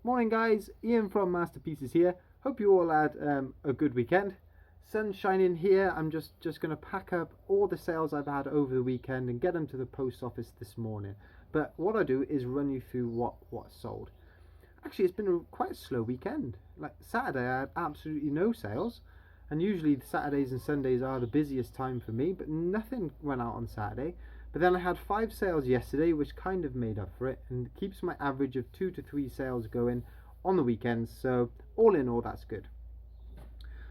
Morning guys, Ian from Masterpieces here. Hope you all had a good weekend. Sun's shining here. I'm just going to pack up all the sales I've had over the weekend and get them to the post office this morning. But what I do is run you through what sold. Actually, it's been quite a slow weekend. Like Saturday I had absolutely no sales, and usually the Saturdays and Sundays are the busiest time for me, but nothing went out on Saturday. But then I had 5 sales yesterday, which kind of made up for it and keeps my average of 2 to 3 sales going on the weekends. So all in all, that's good.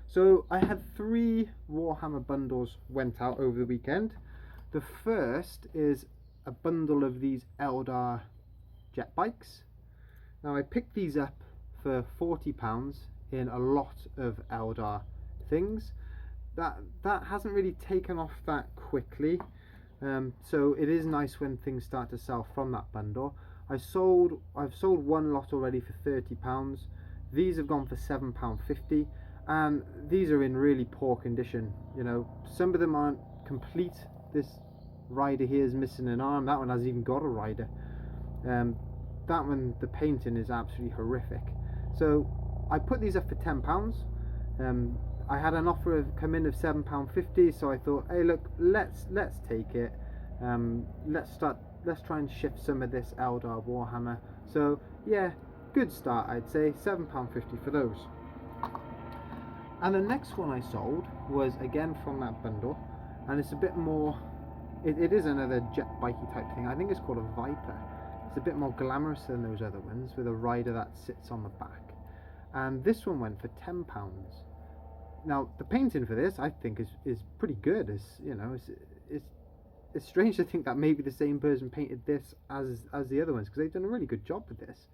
So I had 3 Warhammer bundles went out over the weekend. The first is a bundle of these Eldar jet bikes. Now I picked these up for £40 in a lot of Eldar things. That hasn't really taken off that quickly. So it is nice when things start to sell from that bundle. I've sold one lot already for £30. These have gone for £7.50, and these are in really poor condition. You know, some of them aren't complete. This rider here is missing an arm. That one hasn't even got a rider. That one, the painting is absolutely horrific. So I put these up for £10. I had an offer of come in of £7.50, so I thought, hey look, let's take it. Let's try and shift some of this Eldar Warhammer. So yeah, good start, I'd say. £7.50 for those. And the next one I sold was again from that bundle, and it's a bit more, it is another jet bikey type thing. I think it's called a Viper. It's a bit more glamorous than those other ones, with a rider that sits on the back. And this one went for £10. Now the painting for this I think is pretty good. It's, you know, it's strange to think that maybe the same person painted this as the other ones, because they've done a really good job with this.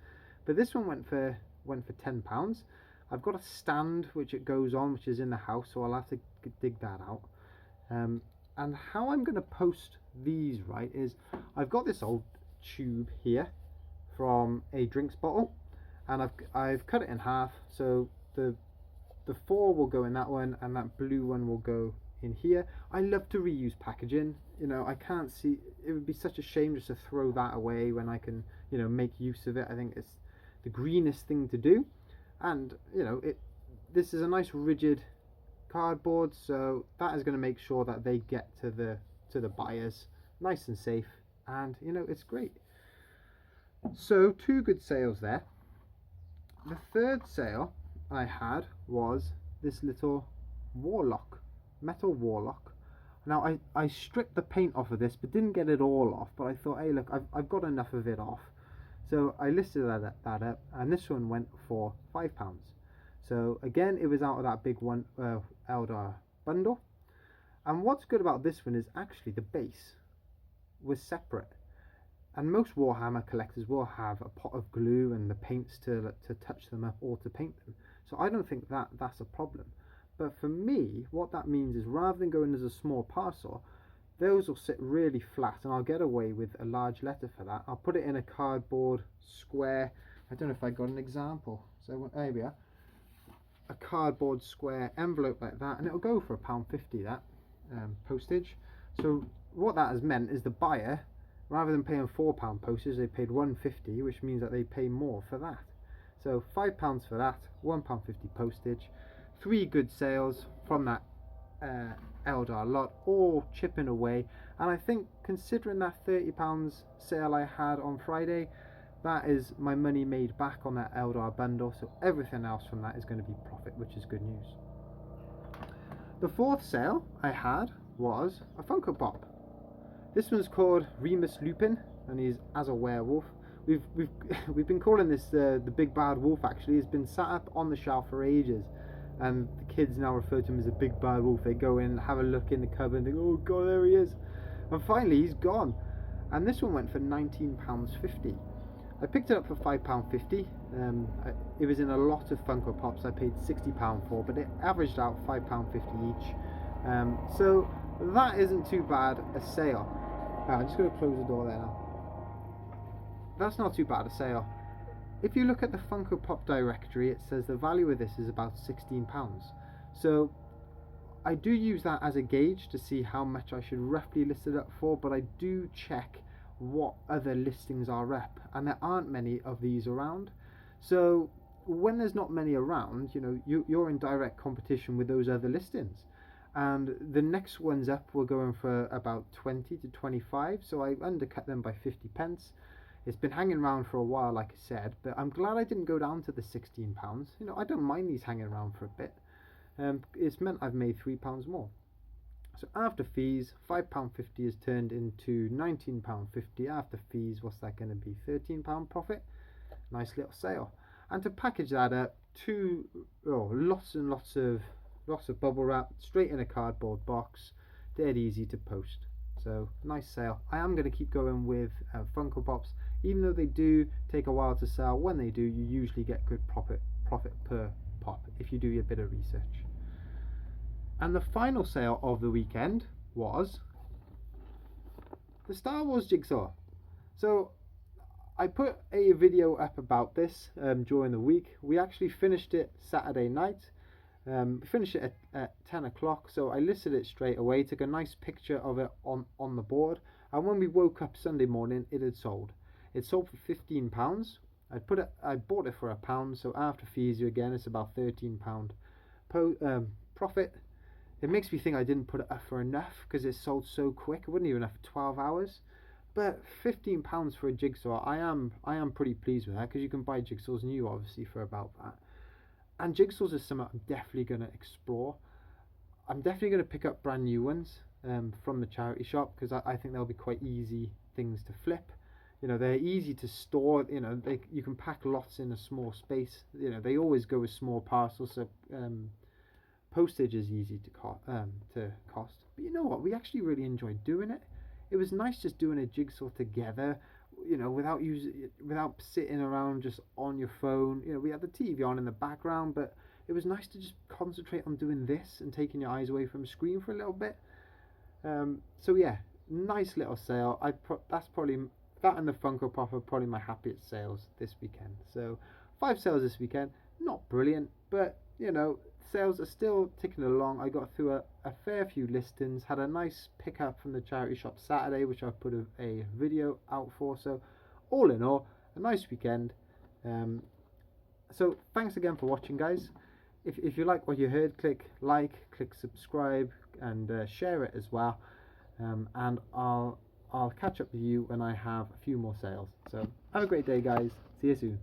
But this one went for £10. I've got a stand which it goes on, which is in the house, so I'll have to dig that out. And how I'm going to post these, right, is I've got this old tube here from a drinks bottle, and I've cut it in half, so the 4 will go in that one, and that blue one will go in here. I love to reuse packaging. You know, I can't see, it would be such a shame just to throw that away when I can, you know, make use of it. I think it's the greenest thing to do. And, you know, this is a nice rigid cardboard, so that is going to make sure that they get to the buyers nice and safe, and, you know, it's great. So 2 good sales there. The third sale I had was this little warlock, metal warlock. Now I stripped the paint off of this, but didn't get it all off. But I thought, hey look, I've got enough of it off, so I listed that up, and this one went for £5. So again, it was out of that big one Eldar bundle. And what's good about this one is actually the base was separate. And most Warhammer collectors will have a pot of glue and the paints to touch them up or to paint them. So I don't think that's a problem. But for me, what that means is rather than going as a small parcel, those will sit really flat, and I'll get away with a large letter for that. I'll put it in a cardboard square. I don't know if I got an example. So there we are. A cardboard square envelope like that, and it'll go for £1.50, that postage. So what that has meant is the buyer, rather than paying £4 postage, they paid £1.50, which means that they pay more for that. So £5 for that, £1.50 postage. 3 good sales from that Eldar lot, all chipping away. And I think, considering that £30 sale I had on Friday, that is my money made back on that Eldar bundle. So everything else from that is going to be profit, which is good news. The 4th sale I had was a Funko Pop. This one's called Remus Lupin, and he's as a werewolf. We've been calling this the Big Bad Wolf. Actually, he's been sat up on the shelf for ages, and the kids now refer to him as a Big Bad Wolf. They go in, have a look in the cupboard, and think, oh god, there he is. And finally he's gone. And this one went for £19.50. I picked it up for £5.50. It was in a lot of Funko Pops. I paid £60 for, but it averaged out £5.50 each. So that isn't too bad a sale. I'm just going to close the door there now. That's not too bad a sale. If you look at the Funko Pop directory, it says the value of this is about £16. So I do use that as a gauge to see how much I should roughly list it up for, but I do check what other listings are up, and there aren't many of these around. So when there's not many around, you know, you're in direct competition with those other listings. And the next ones up were going for about 20 to 25, so I undercut them by 50 pence. It's been hanging around for a while, like I said, but I'm glad I didn't go down to the £16. You know, I don't mind these hanging around for a bit. It's meant I've made £3 more. So after fees, £5.50 is turned into £19.50 after fees. What's that going to be? £13 profit. Nice little sale. And to package that up, lots and lots of bubble wrap straight in a cardboard box. Dead easy to post. So nice sale. I am going to keep going with Funko Pops, even though they do take a while to sell. When they do, you usually get good profit per pop if you do your bit of research. And the final sale of the weekend was the Star Wars jigsaw. So I put a video up about this during the week. We actually finished it Saturday night. We finished it at 10 o'clock, so I listed it straight away, took a nice picture of it on the board, and when we woke up Sunday morning, it had sold. It sold for £15. I bought it for £1, so after fees, again, it's about £13 profit. It makes me think I didn't put it up for enough because it sold so quick. It wasn't even up for 12 hours. But £15 for a jigsaw, I am pretty pleased with that, because you can buy jigsaws new, obviously, for about that. And jigsaws is something I'm definitely going to explore. I'm definitely going to pick up brand new ones from the charity shop, because I think they'll be quite easy things to flip. You know, they're easy to store. You know, you can pack lots in a small space. You know, they always go with small parcels, so postage is easy to cost. But you know what? We actually really enjoyed doing it. It was nice just doing a jigsaw together, you know, without sitting around just on your phone. You know, we had the TV on in the background, but it was nice to just concentrate on doing this and taking your eyes away from the screen for a little bit. So yeah, nice little sale. That's probably, that and the Funko Pop are probably my happiest sales this weekend. So 5 sales this weekend, not brilliant, but you know, sales are still ticking along. I got through a fair few listings, had a nice pickup from the charity shop Saturday, which I put a video out for. So all in all, a nice weekend. So thanks again for watching, guys. If you like what you heard, click like, click subscribe, and share it as well. And I'll catch up with you when I have a few more sales. So have a great day, guys. See you soon.